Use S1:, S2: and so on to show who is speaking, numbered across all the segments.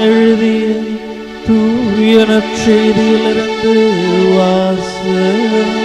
S1: எழுதிய தூய நற்செய்தியிலிருந்து வாசகம்.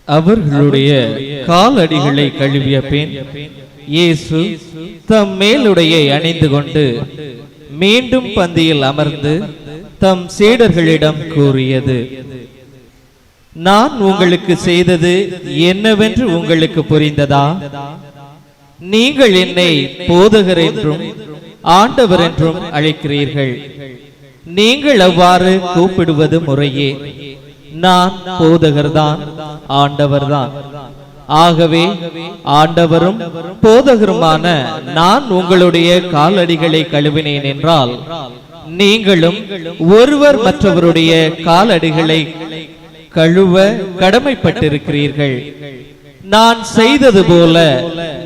S1: அவர்களுடைய காலடிகளை கழுவிய பின் இயேசு தம் மேலுடையை அணிந்து கொண்டு மீண்டும் பந்தியில் அமர்ந்து தம் சீடர்களிடம் கூறியது, நான் உங்களுக்கு செய்தது என்னவென்று உங்களுக்கு புரிந்ததா? நீங்கள் என்னை போதகர் என்றும் ஆண்டவர் என்றும் அழைக்கிறீர்கள். நீங்கள் அவ்வாறு கூப்பிடுவது முறையே. நான் போதகர்தான், ஆண்டவர்தான். ஆகவே ஆண்டவரும் போதகருமான நான் உங்களுடைய காலடிகளை கழுவினேன் என்றால், நீங்களும் ஒருவர் மற்றவருடைய காலடிகளை கழுவ கடமைப்பட்டிருக்கிறீர்கள். நான் செய்தது போல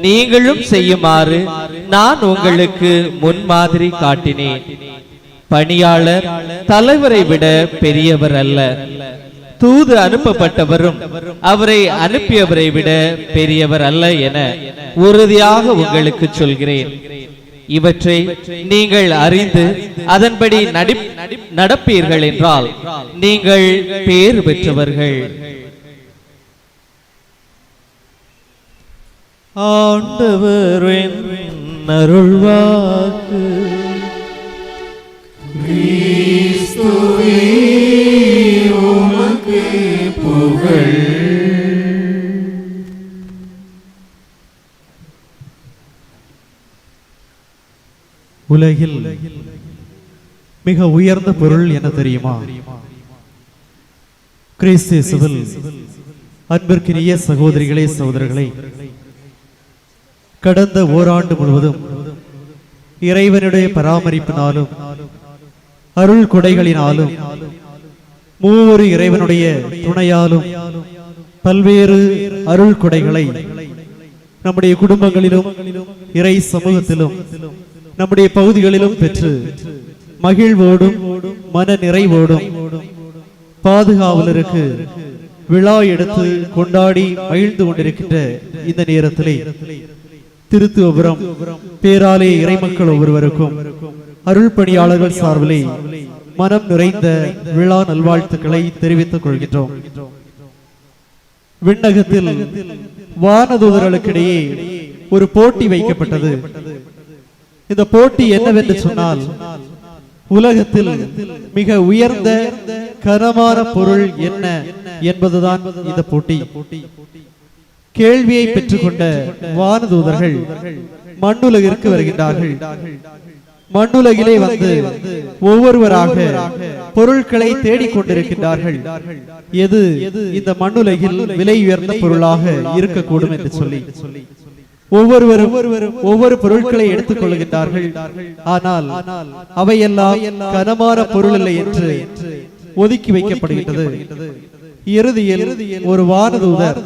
S1: நீங்களும் செய்யுமாறு நான் உங்களுக்கு முன்மாதிரி காட்டினேன். பணியாளர் தலைவரை விட பெரியவர் அல்ல, தூது அனுப்பப்பட்டவரும் அவரை அனுப்பியவரை விட பெரியவர் அல்ல என உறுதியாக உங்களுக்கு சொல்கிறேன். இவற்றை நீங்கள் அறிந்து அதன்படி நடப்பீர்கள் என்றால் நீங்கள் பேறு பெற்றவர்கள். ஆண்டவரின் அருள்வாக்கு. புகழ்.
S2: உலகில் மிக உயர்ந்த பொருள் என்ன தெரியுமா? கிறிஸ்து இயேசுவில் அன்பிற்கினிய சகோதரிகளே, சகோதரர்களே, கடந்த ஓராண்டு முழுவதும் இறைவனுடைய பராமரிப்பினாலும் அருள் கொடைகளினாலும் மூவொரு இறைவனுடைய துணையாலும் பல்வேறு அருள் கொடைகளை நம்முடைய குடும்பங்களிலும் இறை சமூகத்திலும் நம்முடைய பகுதிகளிலும் பெற்று மகிழ்வோடும் மன நிறைவோடும் பாதுகாவலருக்கு விழா எடுத்து கொண்டாடி மகிழ்ந்து கொண்டிருக்கின்ற இந்த நேரத்திலே திருத்துவபுரம் பேராலய இறைமக்கள் ஒவ்வொருவருக்கும் அருள் பணியாளர்கள் சார்பிலே மனம் நிறைந்த விழா நல்வாழ்த்துக்களை தெரிவித்துக் கொள்கின்றோம். விண்ணகத்தில் வானதூதர்களுக்கிடையே ஒரு போட்டி வைக்கப்பட்டது. இந்த போட்டி என்னவென்று சொன்னால், உலகத்தில் மிக உயர்ந்த கனமான பொருள் என்ன என்பதுதான் இந்த போட்டி. கேள்வியை பெற்றுக்கொண்ட வானதூதர்கள் மண்ணுலகிற்கு வருகின்றார்கள். மண்ணுலகிலே வந்து ஒவ்வொருவராக பொருட்களை தேடிக்கொண்டிருக்கின்றார்கள். எது இந்த மண்ணுலகில் விலை உயர்ந்த பொருளாக இருக்கக்கூடும் என்று சொல்லி ஒவ்வொருவரும் ஒவ்வொரு பொருட்களை எடுத்துக் கொள்கின்றார்கள். ஆனால் அவையெல்லாம் கனமான பொருள் இல்லை என்று ஒதுக்கி வைக்கப்படுகின்றது. இறுதியில் ஒரு வானதூதர்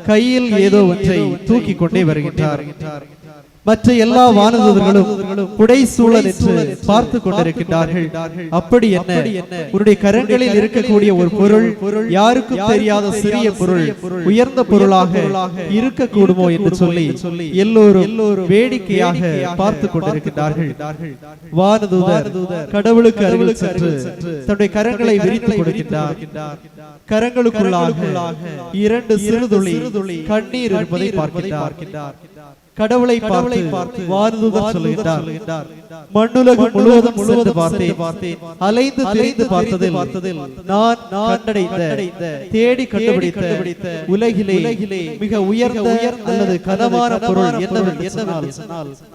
S2: கையில் ஏதோ ஒன்றை தூக்கி கொண்டே வருகின்றார். மற்ற எல்லா வானதூதர்களும் புடை சூழல் என்று பார்த்து கொண்டிருக்கின்றார்கள். அப்படி என்ன, உன்னுடைய கரங்களில் இருக்கக்கூடிய ஒரு பொருள், யாருக்கும் தெரியாத சிறிய பொருள், உயர்ந்த பொருளாக இருக்கக்கூடுமோ என்று சொல்லி எல்லோரும் வேடிக்கையாக பார்த்து கொண்டிருக்கின்றார்கள். வானதூதர் கடவுளுக்கு அருகில் சென்று தன்னுடைய கரங்களை விரித்துக் கொடுக்கின்றார். கரங்களுக்குள்ளாக 2 சிறு துளி கண்ணீர் இருப்பதை பார்க்கின்றார். கடவுளை பார்த்து வானதூதர் சொல்லுகின்றார், மண்ணுலகம் முழுவதும் சென்று பார்த்தேன், அலைந்து திரிந்து பார்த்ததில் நான் கண்டடைந்த தேடி கண்டுபிடித்த உலகிலே மிக உயர்ந்த அல்லது கனமான பொருள் என்னவென்று சொன்னால்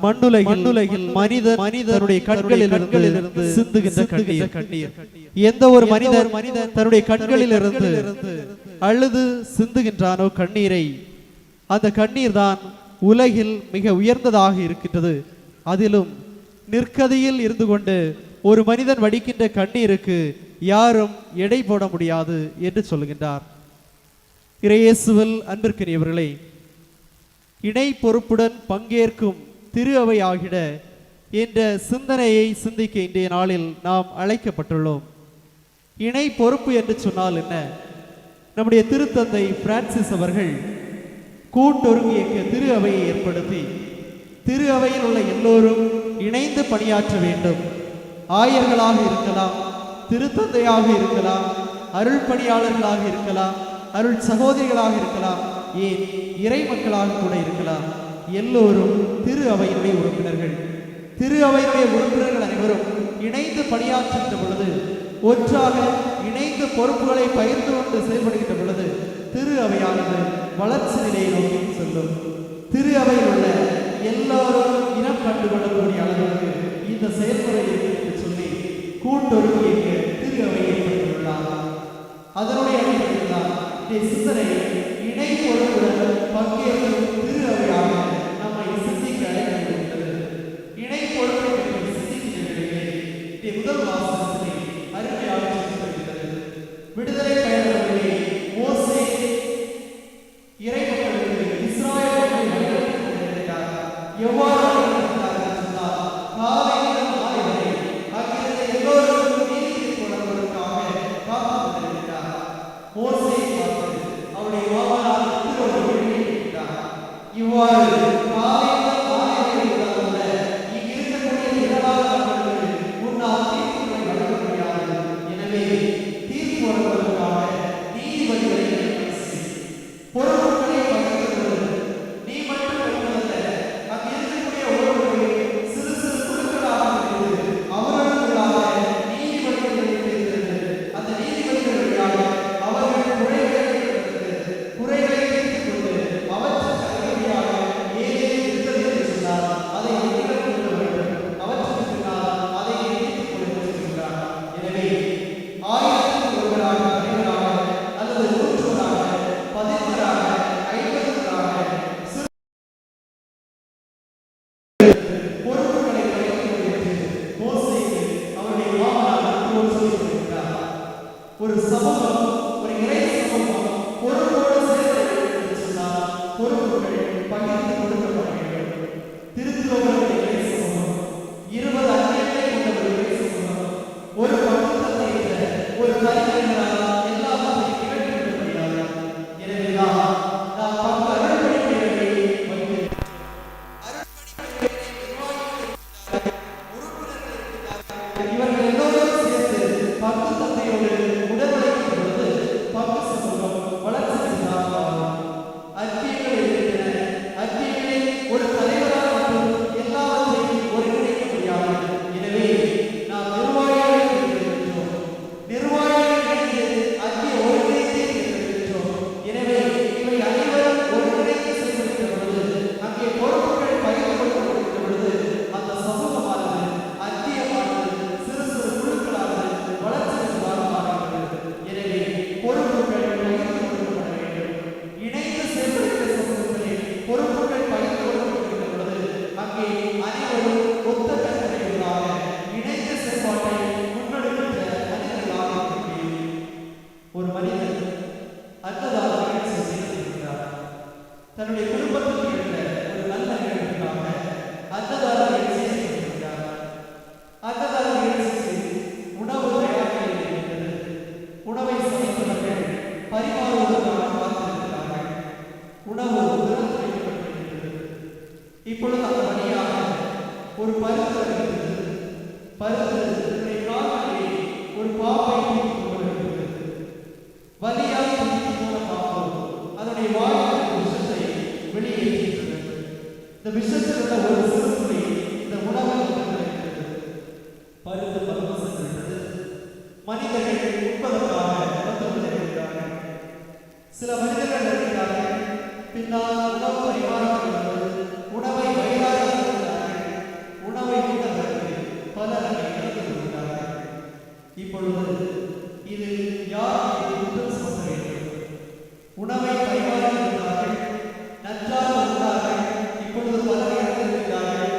S2: மண்ணுலகில் மனிதனுடைய கண்களிலிருந்து சிந்துகின்ற கண்ணீர். எந்த ஒரு மனிதர் தன்னுடைய கண்களிலிருந்து அழுது சிந்துகின்றானோ கண்ணீரை, அந்த கண்ணீர் தான் உலகில் மிக உயர்ந்ததாக இருக்கின்றது. அதிலும் நிற்கதியில் இருந்து கொண்டு ஒரு மனிதன் வடிக்கின்ற கண்ணீருக்கு யாரும் எடை போட முடியாது என்று சொல்லுகின்றார். இறையேசுவில் அன்பிற்கினியவர்களே, இணை பொறுப்புடன் பங்கேற்கும் திரு அவை ஆகிட என்ற சிந்தனையை சிந்திக்க இன்றைய நாளில் நாம் அழைக்கப்பட்டுள்ளோம். இணை பொறுப்பு என்று சொன்னால் என்ன? நம்முடைய திருத்தந்தை பிரான்சிஸ் அவர்கள் கூட்டொருங்கிய திரு அவையை ஏற்படுத்தி திரு அவையில் உள்ள எல்லோரும் இணைந்து பணியாற்ற வேண்டும். ஆயர்களாக இருக்கலாம், திருத்தந்தையாக இருக்கலாம், அருள் பணியாளர்களாக இருக்கலாம், அருள் சகோதரிகளாக இருக்கலாம், ஏன் இறை மக்களாக கூட இருக்கலாம். எல்லோரும் திரு அவையினுடைய உறுப்பினர்கள். திரு அவையினுடைய உறுப்பினர்கள் அனைவரும் இணைந்து பணியாற்றுகின்ற பொழுது, ஒன்றாக இணைந்து பொறுப்புகளை பகிர்ந்து கொண்டு செயல்படுகின்ற பொழுது திரு அவையானது வளர்ச்சி நிலையை நோக்கி செல்லும். திரு அவையில் உள்ள எல்லோரும் இனம் கண்டுகொள்ளக்கூடிய அளவிற்கு இந்த செயல்முறை என்று சொல்லி கூட்டொருங்கிய திரு அவை ஏற்பட்டுள்ளார். அதனுடைய அடிப்படையில் தான் சிந்தனை இணை பொறுப்புடன் பங்கேற்கும் திரு அவையாக நம்மை சிந்திக்க அழைக்கப்படுகிறது. இணை பொறுப்பை பற்றி சிந்திக்கிறீர்களே, முதல் வாசகத்திலே அருமையாக சொல்லியிருக்கிறது. விடுதலை பயணங்களிலே மோசே இறை மக்களுக்கு இஸ்ராயேல் மக்களை வழிநடத்திக் கொண்டிருக்கிறார். எவ்வாறு வழிநடத்தினார் என்று சொன்னால், காலை முதல் மாலை வரை அங்கிருந்த எல்லோருக்கும் நீதி தீர்ப்பு வழங்குவதற்காக காத்துக் கொண்டிருக்கிறார். மோசே பார்த்து அவருடைய மாமனார் எத்திரோவை வெளியிட்டார். இவ்வாறு காலை முதல் மாலை வரை உள்ளவங்க இங்கு இருக்கக்கூடிய திரளான மக்களுக்கு முன்னால் தீர்ப்புகளை வழங்க முடியாது. எனவே தீர்ப்பு வழங்குவதற்காக நீதிபதிகளை பொறுப்புகளை பகிர்ந்து நீ மட்டும் வைப்பதல்ல, அங்கு இருக்கக்கூடிய ஒவ்வொருவரையும் சிறு சிறு குழுக்களாக பிரித்து அவர்களுக்குள்ளாக நீதிபதிகளை தேர்ந்தெடுத்து அந்த நீதிபதிகள் வழியாக அவர்கள் குறைகளை தீர்த்துக் கொண்டு அவற்றுக்கு அருமையாக ஏதேனும் இருக்கிறது என்று சொன்னால் அதை நீங்கள் கொண்டு வேண்டும், அவற்றுக்கு பின்னால் அதை நீட்டித்துக் கொண்டு செல்கிறார். எனவே 1000 ஒருவராக, தலைவராக அல்லது 100 பதினராக, 50 பொறுப்புகளை வைத்து மோசேக்கு அவருடைய மாமனார் சொல்லியிருக்கிறார். ஒரு சமூகம், ஒரு இறை சமூகம் பொறுப்போடு செயல்பட சொன்னால் பொறுப்புகள் பகிர்ந்து கொடுக்கப்பட வேண்டும். திருத்துவர்களுடைய இறை சமூகம் 20 அன்னைகளை கொண்ட ஒரு இறை சமூகம், ஒரு பகுத்தத்தை ஒரு தலைவர்களால் எல்லாத்தையும் நிகழ்த்தி முடியாது. எனவேதான் நாம் பங்கு அருள்பணிகளை வைத்து இவர்கள் எல்லோரும் சேர்ந்து பங்கு தந்தையோடு உடன்படிக்கை பொழுது பங்கு சமூகம் வளர்ச்சி அத்தியங்கள் இருக்கின்றன. அத்தியங்களில் ஒரு தலைவராக மற்றும் எல்லாவற்றையும் ஒருங்கிணைக்க முடியாது. எனவே நாம் நிர்வாகிகளை தேர்ந்தெடுக்கின்றோம். நிர்வாகிகளை அத்திய ஒருங்கிணைத்தை தேர்ந்தெடுக்கின்றோம். எனவே இவை அனைவரும் ஒருங்கிணைத்து செயல்படுகின்ற பொழுது, அங்கே பொறுப்புகள் பகிர்ந்து கொடுக்கப்படுகின்ற பொழுது அந்த சமூகமானது அத்தியமானது சிறு சிறு குழுக்களானது வளர்ச்சி மாறுகிறது. எனவே பொறுப்புகள் பகிர்ந்து கொடுக்கப்பட வேண்டும். இணைந்து செயல்படுகிற சமூகத்திலே பொறுப்புகள் பகிர்ந்து கொடுக்கப்படுகின்ற பொழுது அங்கே அனைவரும் ஒத்த கட்டளைகளாக இணைந்த செயல்பாட்டை முன்னெடுக்கின்ற மனிதர்களாக இருக்க முடியும். ஒரு மனிதன் அன்னதான நிகழ்ச்சி செய்திருக்கிறார். தன்னுடைய குடும்பத்தில் இருந்த ஒரு நல்ல நிகழ்வுக்காக அன்னதான நிகழ்ச்சி செய்திருக்கிறார். அன்னதான நிகழ்ச்சிக்கு உணவு தயாரில் இருக்கிறது. உணவை சமைத்தவர்கள் பரிமாறுவதற்காக காத்திருக்கிறார்கள். உணவு திறந்து வைக்கப்பட்டிருக்கிறது. இப்பொழுது அந்த வழியாக ஒரு பருத்து இருக்கிறது. பருத்து கால்களிலே ஒரு பாப்பை தூக்கி கொண்டிருக்கிறது. வலியால் தூக்கி போன பாம்பு அதனுடைய வாயில் விஷத்தை வெளியேற்றுகிறது. இந்த விஷத்தில் உள்ள ஒரு சிறு துளி இந்த உணவில் இருக்கிறது. பருத்து பரவசம் சென்றது. மனிதர்கள் உட்பதற்காக வந்து கொண்டிருக்கிறார்கள். சில மனிதர்கள் இருக்கிறார்கள். பின்னால் உணவு பரிமாறப்படுகிறது. உணவை வயிறாக இருக்கிறார்கள். உணவை உண்டவர்கள் பலர் இறந்து கொள்கிறார்கள். இப்பொழுது இது யார் குற்றம் சுமத்த வேண்டும்? உணவை பரிமாறியிருக்கிறார்கள், நன்றாக இருந்தார்கள். இப்பொழுது பலர் இறந்திருக்கிறார்கள்.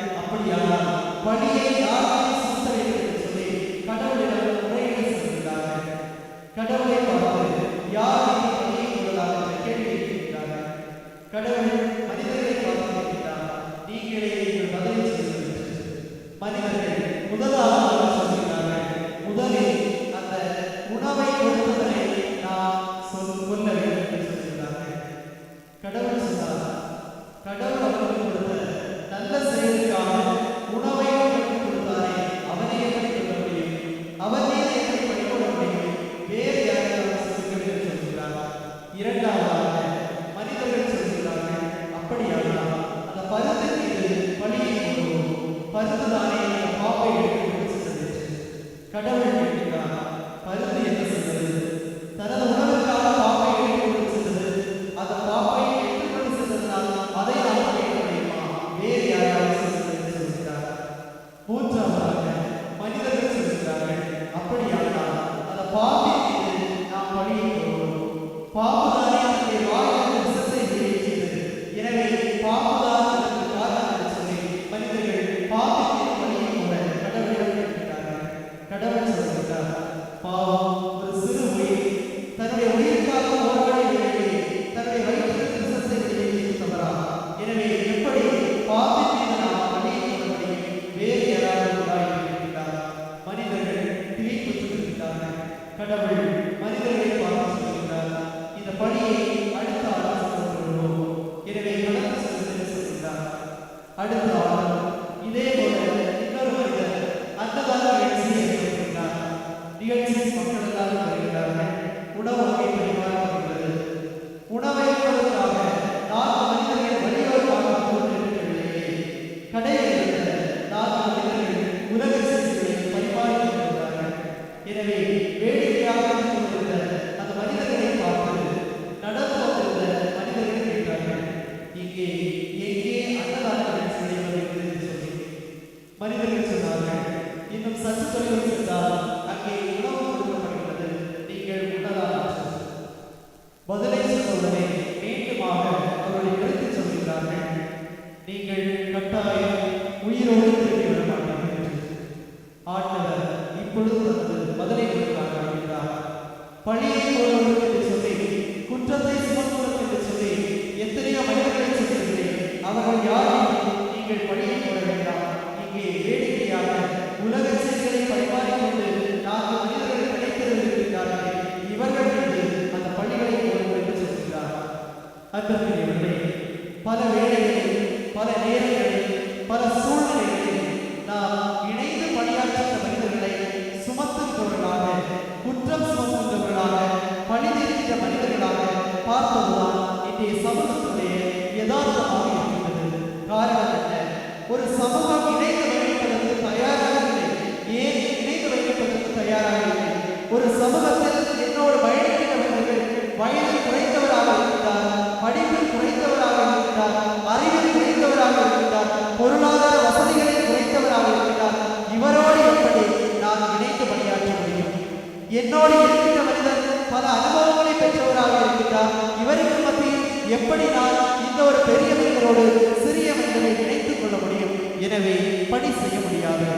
S2: கடவுளை பார்த்து யார் இந்த பணியை கொள்ளலாம் என்ற கேள்வி கேட்கிறார்கள். கடவுள் மனிதர்களை பார்த்து கேட்கிறார், நீங்களே நீங்கள் பதிலை சொல்லுங்கள். மனிதர்கள் முதலாவது சொல்கிறார்கள், முதலில் அந்த உணவை கொடுத்தவரை நாம் கொல்ல வேண்டும் என்று சொல்கிறார்கள். கடவுள் சொன்னார், கடவுள் அவர்களுக்கு கொடுத்த நல்ல செயலுக்காக உணவை அவர்களுக்கு கொடுத்தாரே, அவனை எப்படி கொள்ள முடியும்? அவன் மீது எப்படி பழிபோட முடியும்? வேறு யாராவது சொல்லுங்கள் என்று சொல்கிறார். இரண்டாவதாக மனிதர்கள் சொல்கிறார்கள், அப்படியானால் அந்த பருத்தின் மீது பழியை கொள்வோம், பருத்துதானே அந்த பாப்பை எடுத்து சென்றது. கடவுள் கேட்கிறார், பருத்து என்ன செய்தது? தனது உணவுக்காக பாப்பை எடுத்து சென்றது. அந்த பாப்பை எடுத்து சென்றதால் அதை நாம் கேட்க முடியுமா? வேறு யாராவது சொல்கிறார். மூன்றாவதாக மனிதர்கள் சொல்கிறார்கள், அப்படியானால் அந்த பாம்பின் மீது நாம் பழியை கொள்வோம், பாம்புதானே தன்னுடைய வாயில் விஷத்தை வெளியேற்றியது, எனவே பாம்புதான் அதற்கு காரணம் என்று சொல்லி மனிதர்கள் பாம்பின் மீது பழியை கொள்ள கடவுளிடம் கேட்கிறார்கள். கடவுள் சொல்கிறார், பாவம் ஒரு சிறு உயிர் தன்னுடைய உயிருக்காக போராடி தன்னுடைய வயிற்றிற்கு விஷத்தை வெளியேற்றவரா, எனவே எப்படி பாம்பின் மீது நாம் பழியை கொள்ள முடியும்? வேறு யாராவது உண்டாயிருக்கிறார். மனிதர்கள் திகைப்புற்றிருக்கிறார்கள். கடவுள் மனிதர்களை பார்த்து சொல்கிறார், இந்த பணியை அடுத்த ஆலோசனை கொள்வோம், எனவே கடந்து செல்வது சொல்கிறார். அடுத்த ஆள் இதே போல இன்னொரு மனிதர் அன்னதான நிகழ்ச்சியை ஏற்படுத்தினார். நிகழ்ச்சி மக்கள் எல்லாரும் வருகிறார்கள். உணவு வகை பரிமாறப்படுகிறது. உணவை கொடுப்பதற்காக 4 மனிதர்கள் வழியோரமாக போட்டிருக்கவில்லையே, கடையில் இருந்த 4 மனிதர்கள் உலக செய்திகளை பரிமாறிக்கொண்டிருந்தார்கள். எனவே வேடிக்கையாக கொண்டிருந்த அந்த மனிதர்களை பார்த்து நடந்து வந்திருந்த மனிதர்கள் கேட்டார்கள், எங்கே அன்னதான நிகழ்ச்சி நடைபெறுகிறது என்று சொல்லி. மனிதர்கள் சொன்னார்கள், இன்னும் சற்று தொலைவில் சென்றால் அங்கே உணவு கொடுக்கப்படுகிறது, நீங்கள் உண்ணலாம். பதிலை சொன்னவுடனே மீண்டுமாக அவர்களை எடுத்துச் சொல்கிறார்கள், நீங்கள் கட்டாயம் உயிரோடு திரும்பி விட மாட்டீர்கள் என்று. ஆண்டவர் இப்பொழுது வந்து பதிலை கொடுக்கிறார்கள் என்றார். பழியை போடுவது என்று சொல்லி, குற்றத்தை சுமத்துவது என்று சொல்லி எத்தனையோ மனிதர்களை சொல்கிறேன். அவர்கள் யாரும் நீங்கள் பழியை போட வேண்டாம், இங்கே வேடிக்கையாக உலக செய்திகளை பரிமாறிக்கொண்டு 4 மனிதர்கள் கிடைத்திருக்கிறார்கள், இவர்கள் மீது அந்த பழிகளை போடுவது என்று சொல்கிறார். அன்புக்குரியவர்களே, பல வேளைகளில், பல நேரங்களில், பல சூழ்நிலைகளில் நாம் இணைந்து பணியாற்றுகிற மனிதர்களை சுமத்துகிறவர்களாக, குற்றம் சுமத்துகிறவர்களாக, பழிதீர்க்கிற மனிதர்களாக பார்ப்பதுதான் இன்றைய சமூகத்துடைய யதார்த்தமாக இருக்கிறது. காரணம் என்ன? ஒரு சமூகம் இணைந்து வைப்பதற்கு தயாராக இல்லை. ஏன் இணைந்து வைப்பதற்கு தயாராக இல்லை? ஒரு சமூகத்தில் என்னோடு பயணிக்கிறவர்கள் வயதில் குறைந்தவராக இருக்கிறார், படிப்பில் குறைந்தவராக இருக்கிறார், அறிவில் குறைந்தவராக இருக்கிறார், பொருளாதார வசதிகளில் குறைந்தவராக இருக்கிறார். இவரோடு எப்படி நான் இணைந்து பணியாற்ற முடியும்? என்னோடு இருக்கிற மனிதர் பல அனுபவங்களை பெற்றவராக இருக்கிறார். இவருக்கு மத்தியில் எப்படி நான் இந்த ஒரு பெரிய மனிதரோடு சிறிய மனிதரை இணைத்துக் கொள்ள முடியும்? எனவே பணி செய்ய முடியாது.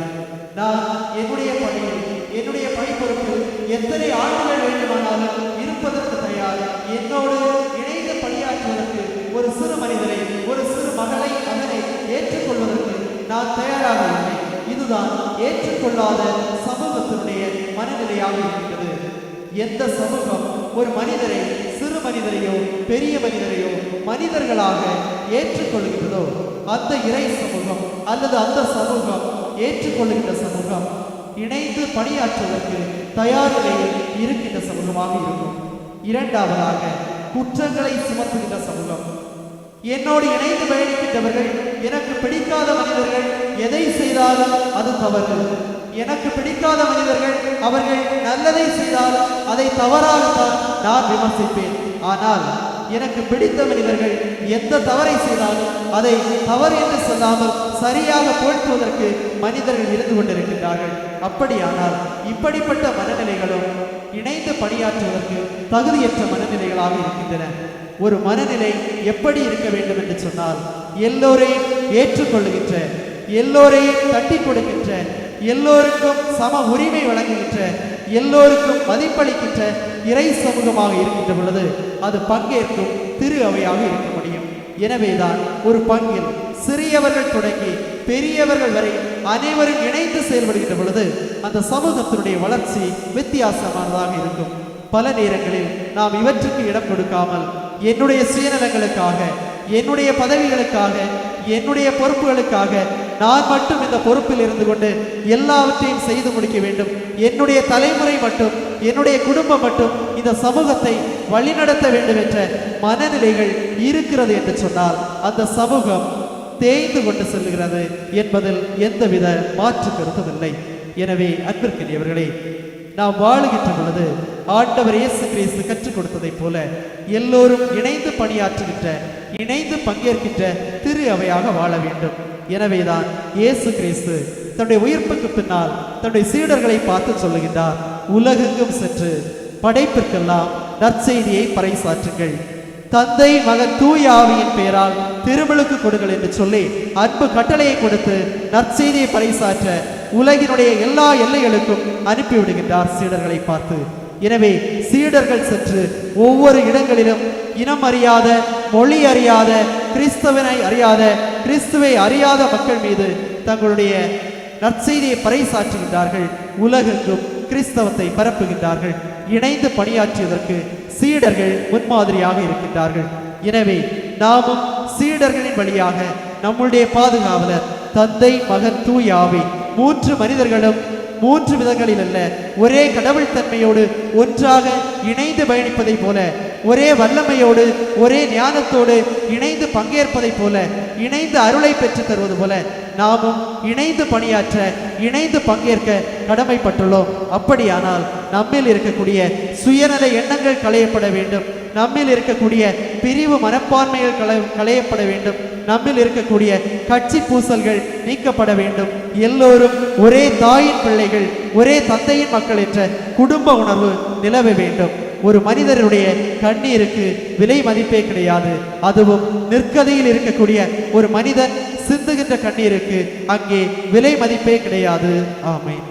S2: நான் என்னுடைய பணியில், என்னுடைய பணி பொறுப்பு எத்தனை ஆண்டுகள் வேண்டுமானாலும் இருப்பதற்கு தயார். என்னோடு இணைந்து பணியாற்றுவதற்கு ஒரு சிறு மனிதரை, ஒரு சிறு மகளை, மகனை ஏற்றுக்கொள்வதற்கு நான் தயாராக இல்லை. இதுதான் ஏற்றுக்கொள்ளாத சமூகத்தினுடைய மனநிலையாக இருக்கிறது. எந்த சமூகம் ஒரு மனிதரை, சிறு மனிதரையோ பெரிய மனிதரையோ மனிதர்களாக ஏற்றுக்கொள்கிறதோ அந்த இறை சமூகம் அல்லது அந்த சமூகம், ஏற்றுக்கொள்கின்ற சமூகம், இணைந்து பணியாற்றுவதற்கு தயார் நிலையில் இருக்கின்ற சமூகமாக இருக்கும். இரண்டாவதாக, குற்றங்களை சுமத்துகின்ற சமூகம். என்னோடு இணைந்து பயணிக்கின்றவர்கள், எனக்கு பிடிக்காத மனிதர்கள் எதை செய்தாலும் அது தவறு. எனக்கு பிடிக்காத மனிதர்கள் அவர்கள் நல்லதை செய்தால் அதை தவறாகத்தான் நான் விமர்சிப்பேன். ஆனால் எனக்கு பிடித்த மனிதர்கள் எந்த தவறை செய்தாலும் அதை தவறு என்று சொல்லாமல் சரியாக போற்றுவதற்கு மனிதர்கள் இருந்து கொண்டிருக்கின்றார்கள். அப்படியானால் இப்படிப்பட்ட மனநிலைகளும் இணைந்து பணியாற்றுவதற்கு தகுதியற்ற மனநிலைகளாக இருக்கின்றன. ஒரு மனநிலை எப்படி இருக்க வேண்டும் என்று சொன்னால், எல்லோரையும் ஏற்றுக்கொள்ளுகின்ற, எல்லோரையும் தட்டி கொடுக்கின்ற, எல்லோருக்கும் சம உரிமை வழங்குகின்ற, எல்லோருக்கும் மதிப்பளிக்கின்ற இறை சமூகமாக இருக்கின்ற பொழுது அது பங்கேற்கும் திரு அவையாக இருக்க முடியும். எனவேதான் ஒரு பங்கில் சிறியவர்கள் தொடங்கி பெரியவர்கள் வரை அனைவரும் இணைந்து செயல்படுகின்ற பொழுது அந்த சமூகத்தினுடைய வளர்ச்சி வித்தியாசமானதாக இருக்கும். பல நேரங்களில் நாம் இவற்றுக்கு இடம் கொடுக்காமல் என்னுடைய சுயநலங்களுக்காக, என்னுடைய பதவிகளுக்காக, என்னுடைய பொறுப்புகளுக்காக நான் மட்டும் இந்த பொறுப்பில் இருந்து கொண்டு எல்லாவற்றையும் செய்து முடிக்க வேண்டும், என்னுடைய தலைமுறை மட்டும், என்னுடைய குடும்பம் மட்டும் இந்த சமூகத்தை வழிநடத்த வேண்டும் என்ற மனநிலைகள் இருக்கிறது என்று சொன்னால் அந்த சமூகம் தேய்ந்து கொண்டு செல்கிறது என்பதில் எந்தவித மாற்று கருத்தும் இல்லை. எனவே அன்பிற்குரியவர்களே, நாம் வாழுகின்ற பொழுது ஆண்டவர் இயேசு கிறிஸ்து கற்றுக் கொடுத்ததைப் போல எல்லோரும் இணைந்து பணியாற்றுகின்ற, இணைந்து பங்கேற்கின்ற திரு அவையாக வாழ வேண்டும். எனவேதான் இயேசு கிறிஸ்து தன்னுடைய உயிர்ப்புக்கு பின்னால் தன்னுடைய சீடர்களை பார்த்து சொல்லுகின்றார், உலகெங்கும் சென்று படைப்பிற்கெல்லாம் நற்செய்தியை பறைசாற்றுங்கள், தந்தை மகன் தூய ஆவியின் பெயரால் திருமுழுக்கு கொடுங்கள் என்று சொல்லி அன்பு கட்டளையை கொடுத்து நற்செய்தியை பறைசாற்ற உலகினுடைய எல்லா எல்லைகளுக்கும் அனுப்பிவிடுகின்றார் சீடர்களை பார்த்து. எனவே சீடர்கள் சென்று ஒவ்வொரு இடங்களிலும் இனம் அறியாத, மொழி அறியாத, கிறிஸ்தவனை அறியாத, கிறிஸ்துவை அறியாத மக்கள் மீது தங்களுடைய நற்செய்தியை பறைசாற்றுகின்றார்கள். உலகெங்கும் கிறிஸ்தவத்தை பரப்புகின்றார்கள். இணைந்து பணியாற்றியதற்கு சீடர்கள் முன்மாதிரியாக இருக்கின்றார்கள். எனவே நாமும் சீடர்களின் வழியாக நம்முடைய பாதுகாவலர் தந்தை மகன் தூய ஆவி, மூன்று மனிதர்களும் மூன்று விதங்களில் அல்ல, ஒரே கடவுள் தன்மையோடு ஒன்றாக இணைந்து பயணிப்பதை போல, ஒரே வல்லமையோடு ஒரே ஞானத்தோடு இணைந்து பங்கேற்பதை போல, இணைந்து அருளை பெற்று தருவது போல நாமும் இணைந்து பணியாற்ற, இணைந்து பங்கேற்க கடமைப்பட்டுள்ளோம். அப்படியானால் நம்மில் இருக்கக்கூடிய சுயநல எண்ணங்கள் களையப்பட வேண்டும், நம்மில் இருக்கக்கூடிய பிரிவு மனப்பான்மைகள் களையப்பட வேண்டும், நம்மில் இருக்கக்கூடிய கட்சி பூசல்கள் நீக்கப்பட வேண்டும். எல்லோரும் ஒரே தாயின் பிள்ளைகள், ஒரே தந்தையின் மக்கள் என்ற குடும்ப உணர்வு நிலவ வேண்டும். ஒரு மனிதருடைய கண்ணீருக்கு விலை மதிப்பே கிடையாது. அதுவும் நிற்கதியில் இருக்கக்கூடிய ஒரு மனிதன் சிந்துகின்ற கண்ணீருக்கு அங்கே விலை மதிப்பே கிடையாது. ஆமென்.